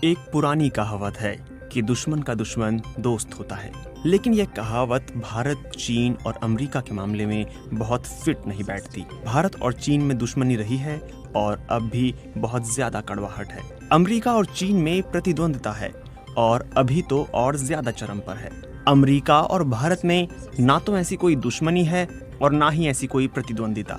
एक पुरानी कहावत है कि दुश्मन का दुश्मन दोस्त होता है, लेकिन यह कहावत भारत, चीन और अमेरिका के मामले में बहुत फिट नहीं बैठती। भारत और चीन में दुश्मनी रही है और अब भी बहुत ज्यादा कड़वाहट है। अमेरिका और चीन में प्रतिद्वंद्विता है और अभी तो और ज्यादा चरम पर है। अमेरिका और भारत में ना तो ऐसी कोई दुश्मनी है और ना ही ऐसी कोई प्रतिद्वंदिता।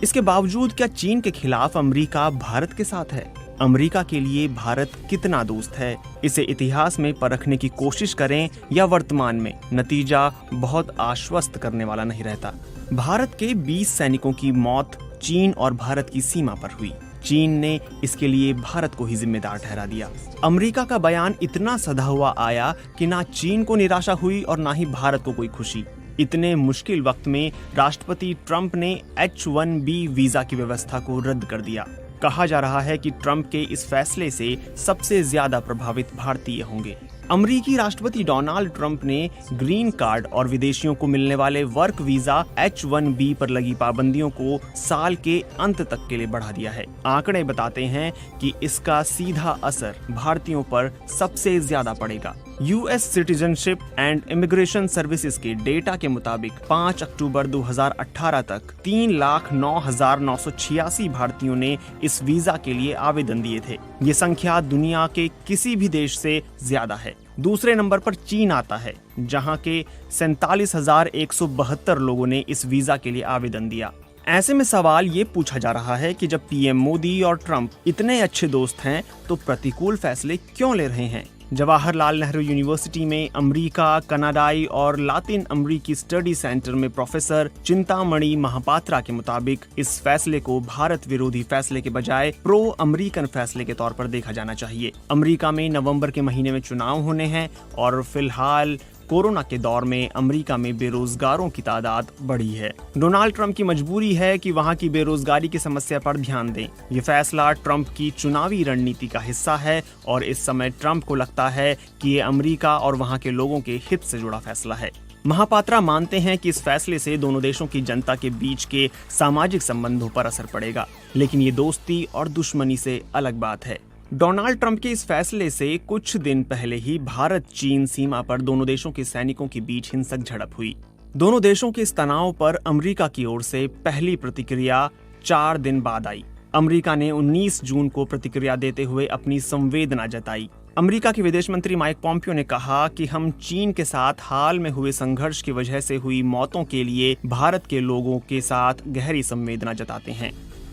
इसके बावजूद क्या चीन के खिलाफ अमेरिका भारत के साथ है? अमेरिका के लिए भारत कितना दोस्त है, इसे इतिहास में परखने की कोशिश करें या वर्तमान में, नतीजा बहुत आश्वस्त करने वाला नहीं रहता। भारत के 20 सैनिकों की मौत चीन और भारत की सीमा पर हुई। चीन ने इसके लिए भारत को ही जिम्मेदार ठहरा दिया। अमेरिका का बयान इतना सधा हुआ आया कि ना चीन को निराशा हुई और ना ही भारत को कोई खुशी। इतने मुश्किल वक्त में राष्ट्रपति ट्रंप ने H-1B वीजा की व्यवस्था को रद्द कर दिया। कहा जा रहा है कि ट्रंप के इस फैसले से सबसे ज्यादा प्रभावित भारतीय होंगे। अमेरिकी राष्ट्रपति डोनाल्ड ट्रंप ने ग्रीन कार्ड और विदेशियों को मिलने वाले वर्क वीजा H-1B पर लगी पाबंदियों को साल के अंत तक के लिए बढ़ा दिया है। आंकड़े बताते हैं कि इसका सीधा असर भारतीयों पर सबसे ज्यादा पड़ेगा। US citizenship and immigration services के डेटा के मुताबिक 5 अक्टूबर 2018 तक 3,09,986 भारतीयों ने इस वीजा के लिए आवेदन दिए थे। ये संख्या दुनिया के किसी भी देश से ज्यादा है। दूसरे नंबर पर चीन आता है, जहां के 47,172 लोगों ने इस वीजा के लिए आवेदन दिया। ऐसे में सवाल ये पूछा जा रहा है कि जब पीएम मोदी और ट्रंप इतने अच्छे दोस्त हैं तो प्रतिकूल फैसले क्यों ले रहे हैं? जवाहरलाल नेहरू यूनिवर्सिटी में अमेरिका, कनाडाई और लातिन अमेरिकी स्टडी सेंटर में प्रोफेसर चिंतामणि महापात्रा के मुताबिक इस फैसले को भारत विरोधी फैसले के बजाय प्रो अमेरिकन फैसले के तौर पर देखा जाना चाहिए। अमेरिका में नवंबर के महीने में चुनाव होने हैं और फिलहाल कोरोना के दौर में अमेरिका में बेरोजगारों की तादाद बढ़ी है। डोनाल्ड ट्रंप की मजबूरी है कि वहां की बेरोजगारी की समस्या पर ध्यान दें। ये फैसला ट्रंप की चुनावी रणनीति का हिस्सा है और इस समय ट्रंप को लगता है कि ये अमेरिका और वहां के लोगों के हित से जुड़ा फैसला है। महापात्रा मानते हैं कि इस फैसले से दोनों देशों की जनता के बीच के सामाजिक संबंधों पर असर पड़ेगा, लेकिन ये दोस्ती और दुश्मनी से अलग बात है। डोनाल्ड ट्रंप के इस फैसले से कुछ दिन पहले ही भारत चीन सीमा पर दोनों देशों के सैनिकों के बीच हिंसक झड़प हुई। दोनों देशों के इस तनाव पर अमेरिका की ओर से पहली प्रतिक्रिया 4 दिन बाद आई। अमेरिका ने 19 जून को प्रतिक्रिया देते हुए अपनी संवेदना जताई। अमेरिका के विदेश मंत्री माइक पॉम्पियो ने कहा कि हम चीन के साथ हाल में हुए संघर्ष की वजह से हुई मौतों के लिए भारत के लोगों के साथ गहरी संवेदना जताते हैं।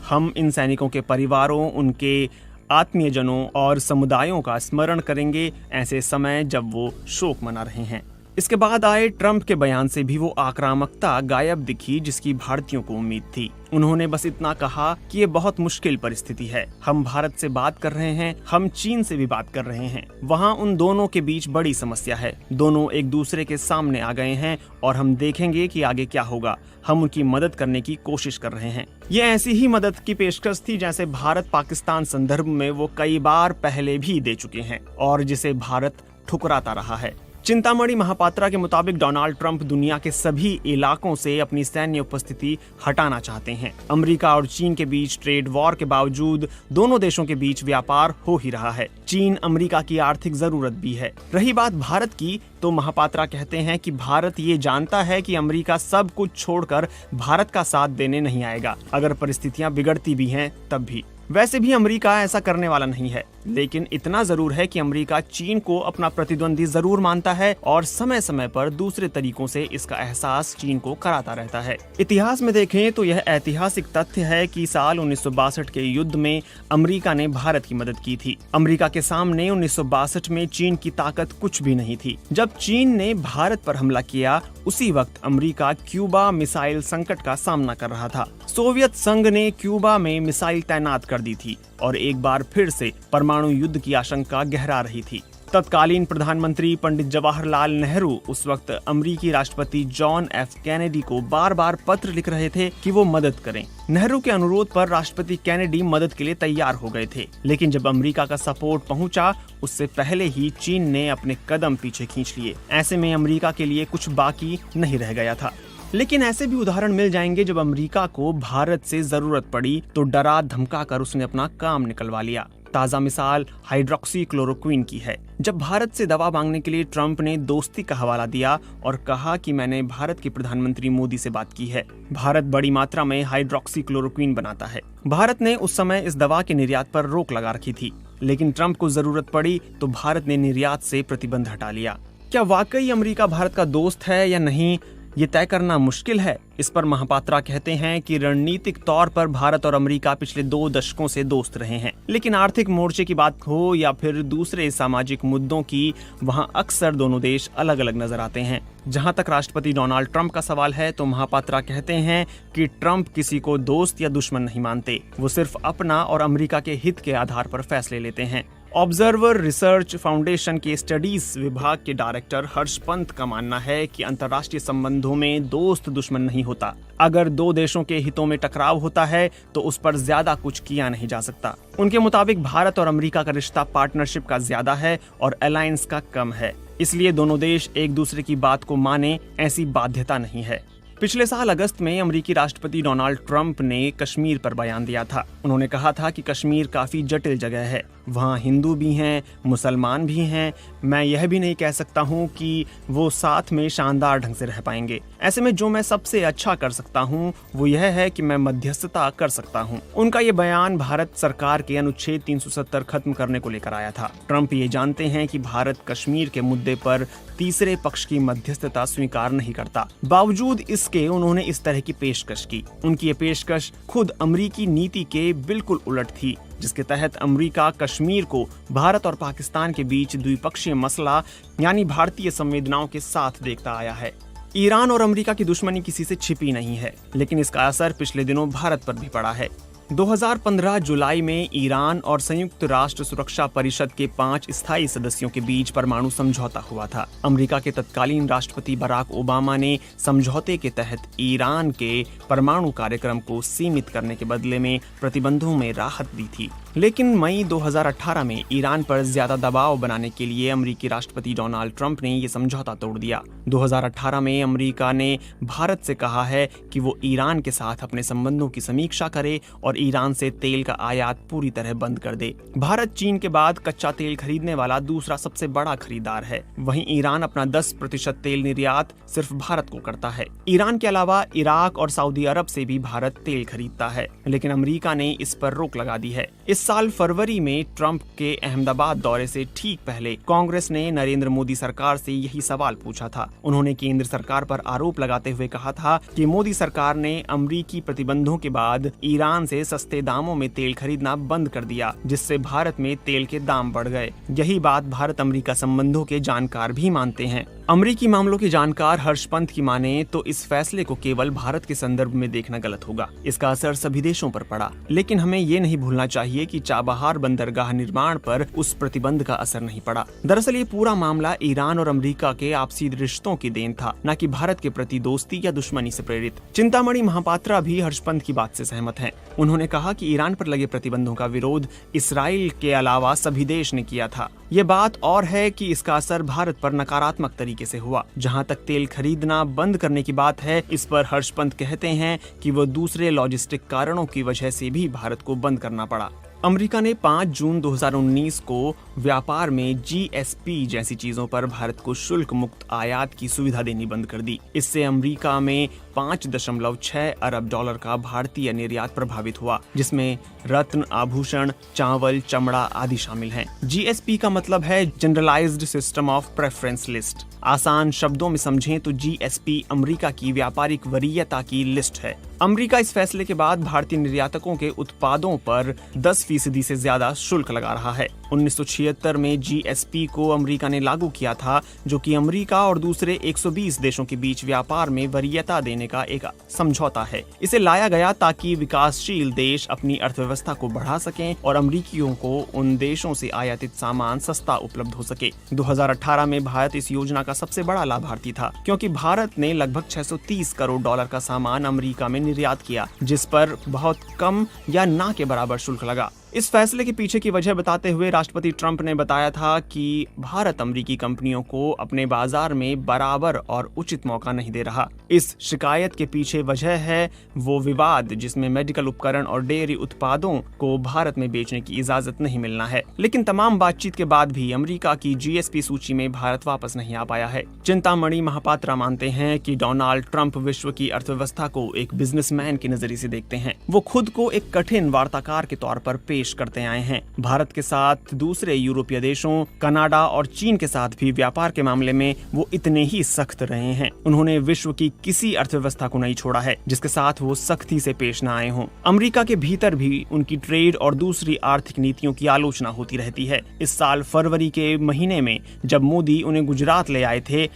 हम इन सैनिकों के परिवारों, उनके आत्मीयजनों और समुदायों का स्मरण करेंगे ऐसे समय जब वो शोक मना रहे हैं। इसके बाद आए ट्रंप के बयान से भी वो आक्रामकता गायब दिखी जिसकी भारतीयों को उम्मीद थी। उन्होंने बस इतना कहा कि ये बहुत मुश्किल परिस्थिति है, हम भारत से बात कर रहे हैं, हम चीन से भी बात कर रहे हैं, वहाँ उन दोनों के बीच बड़ी समस्या है, दोनों एक दूसरे के सामने आ गए हैं और हम देखेंगे कि आगे क्या होगा। हम उनकी मदद करने की कोशिश कर रहे हैं। ये ऐसी ही मदद की पेशकश थी जैसे भारत पाकिस्तान संदर्भ में वो कई बार पहले भी दे चुके हैं और जिसे भारत ठुकराता रहा है। चिंतामणि महापात्रा के मुताबिक डोनाल्ड ट्रंप दुनिया के सभी इलाकों से अपनी सैन्य उपस्थिति हटाना चाहते हैं। अमेरिका और चीन के बीच ट्रेड वॉर के बावजूद दोनों देशों के बीच व्यापार हो ही रहा है। चीन अमेरिका की आर्थिक जरूरत भी है। रही बात भारत की, तो महापात्रा कहते हैं कि भारत ये जानता है कि अमेरिका सब कुछ छोड़कर भारत का साथ देने नहीं आएगा, अगर परिस्थितियां बिगड़ती भी हैं तब भी। वैसे भी अमेरिका ऐसा करने वाला नहीं है, लेकिन इतना जरूर है कि अमेरिका चीन को अपना प्रतिद्वंदी जरूर मानता है और समय समय पर दूसरे तरीकों से इसका एहसास चीन को कराता रहता है। इतिहास में देखें तो यह ऐतिहासिक तथ्य है कि साल 1962 के युद्ध में अमेरिका ने भारत की मदद की थी। अमेरिका के सामने 1962 में चीन की ताकत कुछ भी नहीं थी। जब चीन ने भारत पर हमला किया, उसी वक्त अमेरिका क्यूबा मिसाइल संकट का सामना कर रहा था। सोवियत संघ ने क्यूबा में मिसाइल तैनात कर दी थी और एक बार फिर से परमाणु युद्ध की आशंका गहरा रही थी। तत्कालीन प्रधानमंत्री पंडित जवाहरलाल नेहरू उस वक्त अमेरिकी राष्ट्रपति जॉन एफ कैनेडी को बार बार पत्र लिख रहे थे कि वो मदद करें। नेहरू के अनुरोध पर राष्ट्रपति कैनेडी मदद के लिए तैयार हो गए थे, लेकिन जब अमेरिका का सपोर्ट पहुंचा, उससे पहले ही चीन ने अपने कदम पीछे खींच लिए। ऐसे में अमेरिका के लिए कुछ बाकी नहीं रह गया था। लेकिन ऐसे भी उदाहरण मिल जाएंगे जब अमेरिका को भारत से जरूरत पड़ी तो डरा धमका कर उसने अपना काम निकलवा लिया। ताज़ा मिसाल हाइड्रोक्सी क्लोरोक्विन की है। जब भारत से दवा मांगने के लिए ट्रंप ने दोस्ती का हवाला दिया और कहा कि मैंने भारत के प्रधानमंत्री मोदी से बात की है। भारत बड़ी मात्रा में हाइड्रोक्सी क्लोरोक्विन बनाता है। भारत ने उस समय इस दवा के निर्यात पर रोक लगा रखी थी, लेकिन ट्रंप को जरूरत पड़ी तो भारत ने निर्यात से प्रतिबंध हटा लिया। क्या वाकई अमेरिका भारत का दोस्त है या नहीं, ये तय करना मुश्किल है। इस पर महापात्रा कहते हैं कि रणनीतिक तौर पर भारत और अमेरिका पिछले 2 दशकों से दोस्त रहे हैं, लेकिन आर्थिक मोर्चे की बात हो या फिर दूसरे सामाजिक मुद्दों की, वहां अक्सर दोनों देश अलग अलग नजर आते हैं। जहां तक राष्ट्रपति डोनाल्ड ट्रंप का सवाल है तो महापात्रा कहते हैं कि ट्रंप किसी को दोस्त या दुश्मन नहीं मानते, वो सिर्फ अपना और अमेरिका के हित के आधार पर फैसले लेते हैं। ऑब्जर्वर रिसर्च फाउंडेशन के स्टडीज विभाग के डायरेक्टर हर्ष पंत का मानना है कि अंतर्राष्ट्रीय संबंधों में दोस्त दुश्मन नहीं होता। अगर 2 देशों के हितों में टकराव होता है तो उस पर ज्यादा कुछ किया नहीं जा सकता। उनके मुताबिक भारत और अमेरिका का रिश्ता पार्टनरशिप का ज्यादा है और अलायंस का कम है, इसलिए दोनों देश एक दूसरे की बात को माने ऐसी बाध्यता नहीं है। पिछले साल अगस्त में अमेरिकी राष्ट्रपति डोनाल्ड ट्रंप ने कश्मीर पर बयान दिया था। उन्होंने कहा था कि कश्मीर काफी जटिल जगह है, वहाँ हिंदू भी हैं, मुसलमान भी हैं। मैं यह भी नहीं कह सकता हूँ कि वो साथ में शानदार ढंग से रह पाएंगे। ऐसे में जो मैं सबसे अच्छा कर सकता हूँ वो यह है कि मैं मध्यस्थता कर सकता हूँ। उनका ये बयान भारत सरकार के अनुच्छेद 370 खत्म करने को लेकर आया था। ट्रंप ये जानते हैं कि भारत कश्मीर के मुद्दे पर तीसरे पक्ष की मध्यस्थता स्वीकार नहीं करता। बावजूद इसके उन्होंने इस तरह की पेशकश की। उनकी ये पेशकश खुद अमेरिकी नीति के बिल्कुल उलट थी, जिसके तहत अमेरिका कश्मीर को भारत और पाकिस्तान के बीच द्विपक्षीय मसला यानी भारतीय संवेदनाओं के साथ देखता आया है। ईरान और अमेरिका की दुश्मनी किसी से छिपी नहीं है, लेकिन इसका असर पिछले दिनों भारत पर भी पड़ा है। 2015 जुलाई में ईरान और संयुक्त राष्ट्र सुरक्षा परिषद के 5 स्थायी सदस्यों के बीच परमाणु समझौता हुआ था। अमेरिका के तत्कालीन राष्ट्रपति बराक ओबामा ने समझौते के तहत ईरान के परमाणु कार्यक्रम को सीमित करने के बदले में प्रतिबंधों में राहत दी थी। लेकिन मई 2018 में ईरान पर ज्यादा दबाव बनाने के लिए अमेरिकी राष्ट्रपति डोनाल्ड ट्रंप ने ये समझौता तोड़ दिया। 2018 में अमेरिका ने भारत से कहा है कि वो ईरान के साथ अपने संबंधों की समीक्षा करे और ईरान से तेल का आयात पूरी तरह बंद कर दे। भारत चीन के बाद कच्चा तेल खरीदने वाला दूसरा सबसे बड़ा खरीदार है। वहीं ईरान अपना 10% तेल निर्यात सिर्फ भारत को करता है। ईरान के अलावा इराक और सऊदी अरब से भी भारत तेल खरीदता है, लेकिन अमेरिका ने इस पर रोक लगा दी है। इस साल फरवरी में ट्रंप के अहमदाबाद दौरे से ठीक पहले कांग्रेस ने नरेंद्र मोदी सरकार से यही सवाल पूछा था। उन्होंने केंद्र सरकार पर आरोप लगाते हुए कहा था कि मोदी सरकार ने अमेरिकी प्रतिबंधों के बाद ईरान से सस्ते दामों में तेल खरीदना बंद कर दिया, जिससे भारत में तेल के दाम बढ़ गए। यही बात भारत अमेरिका संबंधों के जानकार भी मानते हैं। अमेरिकी मामलों के जानकार हर्ष पंत की माने तो इस फैसले को केवल भारत के संदर्भ में देखना गलत होगा। इसका असर सभी देशों पर पड़ा, लेकिन हमें ये नहीं भूलना चाहिए कि चाबहार बंदरगाह निर्माण पर उस प्रतिबंध का असर नहीं पड़ा। दरअसल ये पूरा मामला ईरान और अमेरिका के आपसी रिश्तों की देन था, न कि भारत के प्रति दोस्ती या दुश्मनी से प्रेरित। चिंतामणि महापात्रा भी हर्ष पंत की बात से सहमत हैं। उन्होंने कहा कि ईरान पर लगे प्रतिबंधों का विरोध इसराइल के अलावा सभी देश ने किया था। ये बात और है कि इसका असर भारत पर नकारात्मक तरीके से हुआ। जहां तक तेल खरीदना बंद करने की बात है, इस पर हर्ष पंत कहते हैं कि वो दूसरे लॉजिस्टिक कारणों की वजह से भी भारत को बंद करना पड़ा। अमेरिका ने 5 जून 2019 को व्यापार में GSP जैसी चीजों पर भारत को शुल्क मुक्त आयात की सुविधा देनी बंद कर दी। इससे अमेरिका में 5.6 अरब डॉलर का भारतीय निर्यात प्रभावित हुआ, जिसमें रत्न, आभूषण, चावल, चमड़ा आदि शामिल हैं। GSP का मतलब है generalised system of preference list. आसान शब्दों में समझें तो GSP अमेरिका की व्यापारिक वरीयता की लिस्ट है। अमेरिका इस फैसले के बाद भारतीय निर्यातकों के उत्पादों पर 10% से ज्यादा शुल्क लगा रहा है। 1976 में GSP को अमेरिका ने लागू किया था, जो कि अमेरिका और दूसरे 120 देशों के बीच व्यापार में वरीयता देने का एक समझौता है। इसे लाया गया ताकि विकासशील देश अपनी अर्थव्यवस्था को बढ़ा सकें और अमेरिकियों को उन देशों से आयातित सामान सस्ता उपलब्ध हो सके। 2018 में भारत इस योजना का सबसे बड़ा लाभार्थी था, क्योंकि भारत ने लगभग 630 करोड़ डॉलर का सामान अमेरिका में निर्यात किया, जिस पर बहुत कम या ना के बराबर शुल्क लगा। इस फैसले के पीछे की वजह बताते हुए राष्ट्रपति ट्रंप ने बताया था कि भारत अमेरिकी कंपनियों को अपने बाजार में बराबर और उचित मौका नहीं दे रहा। इस शिकायत के पीछे वजह है वो विवाद जिसमें मेडिकल उपकरण और डेयरी उत्पादों को भारत में बेचने की इजाजत नहीं मिलना है। लेकिन तमाम बातचीत के बाद भी अमेरिका की जीएसपी सूची में भारत वापस नहीं आ पाया है। चिंतामणि महापात्रा मानते हैं कि डोनाल्ड ट्रंप विश्व की अर्थव्यवस्था को एक बिजनेसमैन के नजरिए से देखते हैं। वो खुद को एक कठिन वार्ताकार के तौर पर पेश करते आए हैं। भारत के साथ दूसरे यूरोपीय देशों, कनाडा और चीन के साथ भी व्यापार के मामले में वो इतने ही सख्त रहे हैं। उन्होंने विश्व की किसी अर्थव्यवस्था को नहीं छोड़ा है जिसके साथ वो सख्ती से पेश न आए हों। अमेरिका के भीतर भी उनकी ट्रेड और दूसरी आर्थिक नीतियों की आलोचना होती रहती है। इस साल फरवरी के महीने में जब मोदी उन्हें गुजरात ले आए थे,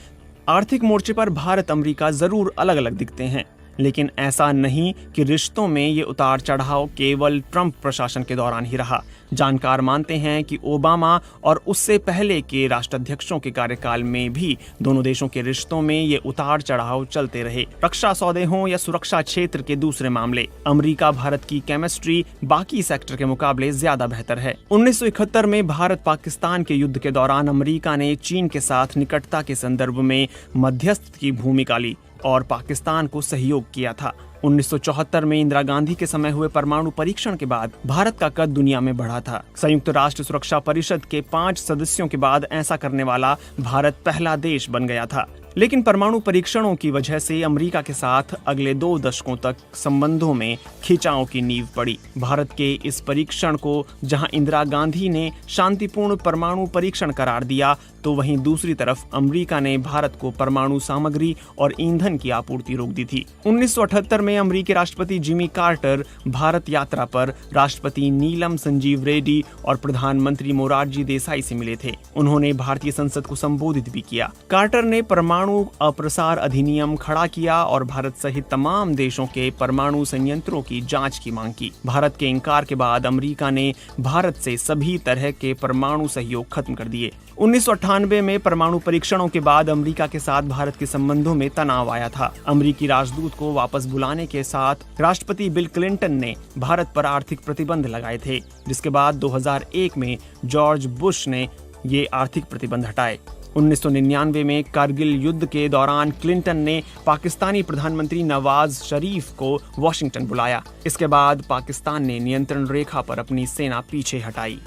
आर्थिक मोर्चे पर भारत अमेरिका जरूर अलग अलग दिखते हैं, लेकिन ऐसा नहीं कि रिश्तों में ये उतार चढ़ाव केवल ट्रंप प्रशासन के दौरान ही रहा। जानकार मानते हैं कि ओबामा और उससे पहले के राष्ट्राध्यक्षों के कार्यकाल में भी दोनों देशों के रिश्तों में ये उतार चढ़ाव चलते रहे। रक्षा सौदे हों या सुरक्षा क्षेत्र के दूसरे मामले, अमेरिका भारत की केमिस्ट्री बाकी सेक्टर के मुकाबले ज्यादा बेहतर है। 1971 में भारत पाकिस्तान के युद्ध के दौरान अमेरिका ने चीन के साथ निकटता के संदर्भ में मध्यस्थ की भूमिका ली और पाकिस्तान को सहयोग किया था। 1974 में इंदिरा गांधी के समय हुए परमाणु परीक्षण के बाद भारत का कद दुनिया में बढ़ा था। संयुक्त राष्ट्र सुरक्षा परिषद के 5 सदस्यों के बाद ऐसा करने वाला भारत पहला देश बन गया था। लेकिन परमाणु परीक्षणों की वजह से अमेरिका के साथ अगले 2 दशकों तक संबंधों में खिंचाव की नींव पड़ी। भारत के इस परीक्षण को जहां इंदिरा गांधी ने शांतिपूर्ण परमाणु परीक्षण करार दिया, तो वहीं दूसरी तरफ अमेरिका ने भारत को परमाणु सामग्री और ईंधन की आपूर्ति रोक दी थी। 1978 में अमेरिकी राष्ट्रपति जिमी कार्टर भारत यात्रा पर राष्ट्रपति नीलम संजीव रेड्डी और प्रधानमंत्री मोरारजी देसाई से मिले थे। उन्होंने भारतीय संसद को संबोधित भी किया। कार्टर ने परमाणु अप्रसार अधिनियम खड़ा किया और भारत सहित तमाम देशों के परमाणु संयंत्रों की जांच की मांग की। भारत के इनकार के बाद अमेरिका ने भारत से सभी तरह के परमाणु सहयोग खत्म कर दिए। 1998 में परमाणु परीक्षणों के बाद अमेरिका के साथ भारत के संबंधों में तनाव आया था। अमेरिकी राजदूत को वापस बुलाने के साथ राष्ट्रपति बिल क्लिंटन ने भारत पर आर्थिक प्रतिबंध लगाए थे, जिसके बाद 2001 में जॉर्ज बुश ने ये आर्थिक प्रतिबंध हटाए। 1999 में कारगिल युद्ध के दौरान क्लिंटन ने पाकिस्तानी प्रधानमंत्री नवाज शरीफ को वॉशिंगटन बुलाया। इसके बाद पाकिस्तान ने नियंत्रण रेखा पर अपनी सेना पीछे हटाई।